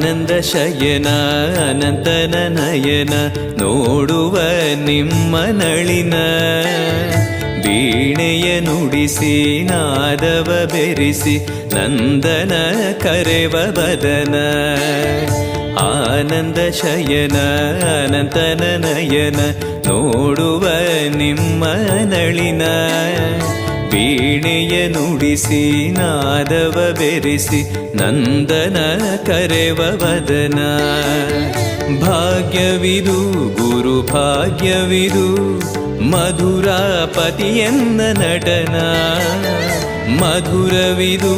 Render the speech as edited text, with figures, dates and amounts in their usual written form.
ಆನಂದ ಶಯನ ಅನಂತನ ನಯನ ನೋಡುವ ನಿಮ್ಮ ನಳಿನ ವೀಣೆಯ ನುಡಿಸಿ ನಾದವ ಬೆರೆಸಿ ನಂದನ ಕರೆವ ಬದನ ಆನಂದ ಶಯನ ಅನಂತನ ನಯನ ನೋಡುವ ನಿಮ್ಮ ನಳಿನ ವೀಣೆಯ ನುಡಿಸಿ ನಾದವ ಬೆರೆಸಿ ನಂದನ ಕರೆವ ವದನ ಭಾಗ್ಯವಿದು ಗುರು ಭಾಗ್ಯವಿದು ಮಧುರಾಪತಿಯನ್ನ ನಟನ ಮಧುರವಿದು